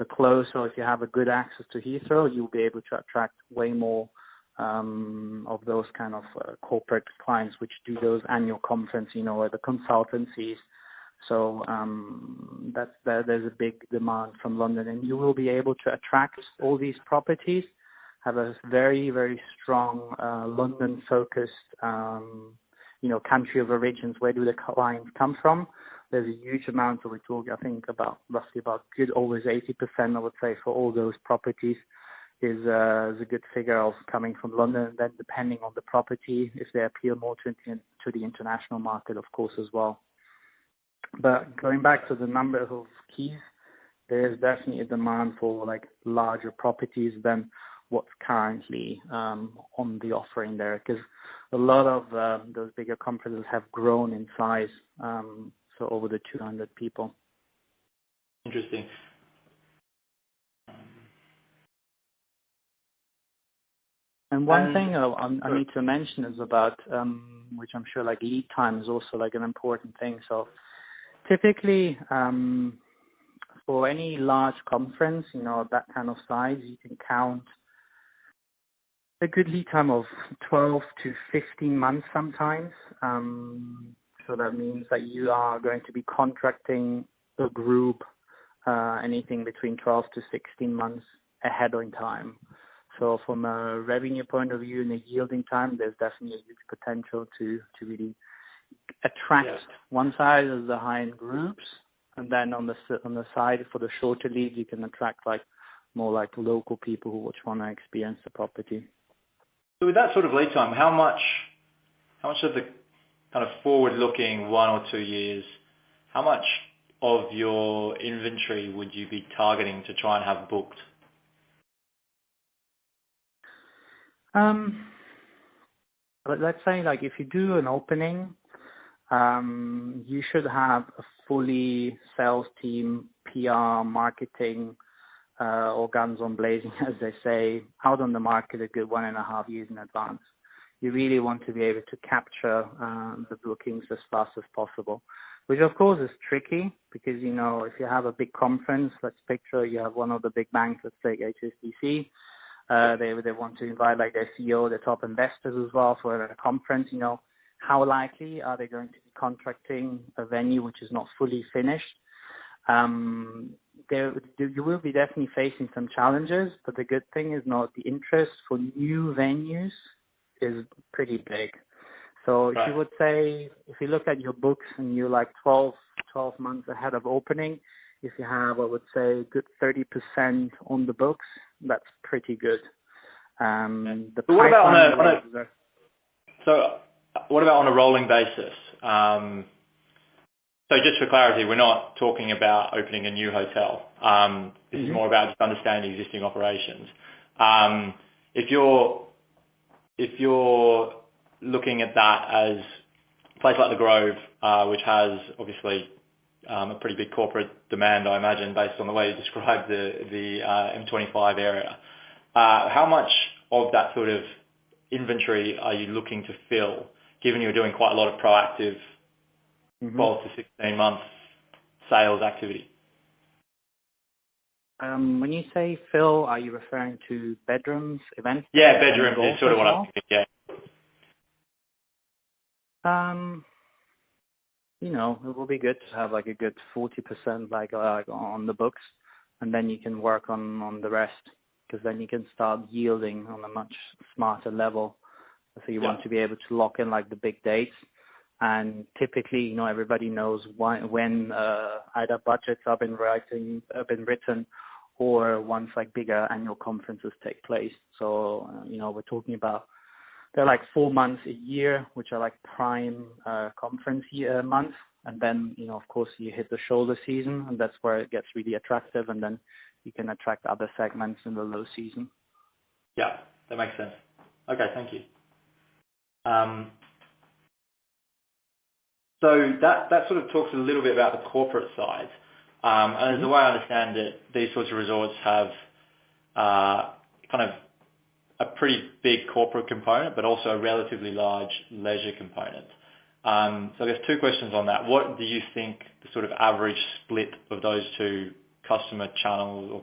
the closer, if you have a good access to Heathrow, you'll be able to attract way more of those kind of corporate clients which do those annual conference, or the consultancies. So there's a big demand from London, and you will be able to attract all these properties, have a very, very strong London-focused, country of origins. Where do the clients come from? There's a huge amount, so we talk, I think, roughly about good always 80%, I would say, for all those properties is a good figure of coming from London. And then depending on the property, if they appeal more to the international market, of course, as well. But going back to the number of keys, there is definitely a demand for like larger properties than what's currently on the offering there, because a lot of those bigger conferences have grown in size, so over the 200 people. Interesting. And one thing I need to mention is about, which I'm sure like lead time is also like an important thing. So typically, for any large conference, that kind of size, you can count a good lead time of 12 to 15 months sometimes. So that means that you are going to be contracting a group anything between 12 to 16 months ahead in time. So from a revenue point of view and a yielding time, there's definitely a huge potential to really attract one side of the high-end groups, and then on the side for the shorter leads, you can attract more local people who want to experience the property. So with that sort of lead time, how much of the kind of forward-looking 1 or 2 years, how much of your inventory would you be targeting to try and have booked? But let's say if you do an opening, you should have a fully sales team, PR, marketing, or guns on blazing, as they say, out on the market a good 1.5 years in advance. You really want to be able to capture the bookings as fast as possible, which of course is tricky because, if you have a big conference, let's picture you have one of the big banks, let's say HSBC, they want to invite their CEO, their top investors as well for a conference. How likely are they going to be contracting a venue which is not fully finished? You will be definitely facing some challenges, but the good thing is the interest for new venues is pretty big. So if you would say, if you look at your books and you're 12 months ahead of opening, if you have, I would say, a good 30% on the books, that's pretty good. What about on a rolling basis? So just for clarity, we're not talking about opening a new hotel. This is more about just understanding existing operations. If you're looking at that as a place like the Grove, which has obviously a pretty big corporate demand, I imagine, based on the way you described the M25 area, how much of that sort of inventory are you looking to fill, given you're doing quite a lot of proactive 12 to 16 month sales activity? When you say fill, are you referring to bedrooms, events? Yeah, bedrooms is sort of what I'm thinking, yeah. It will be good to have a good 40% on the books, and then you can work on the rest, because then you can start yielding on a much smarter level. So you want to be able to lock in the big dates, and typically, everybody knows when either budgets have been written, or once bigger annual conferences take place. So we're talking about they're 4 months a year, which are prime conference year months, and then of course you hit the shoulder season, and that's where it gets really attractive, and then you can attract other segments in the low season. Yeah, that makes sense. Okay, thank you. So that sort of talks a little bit about the corporate side. And as the way I understand it, these sorts of resorts have kind of a pretty big corporate component, but also a relatively large leisure component. So I guess 2 questions on that. What do you think the sort of average split of those two customer channels or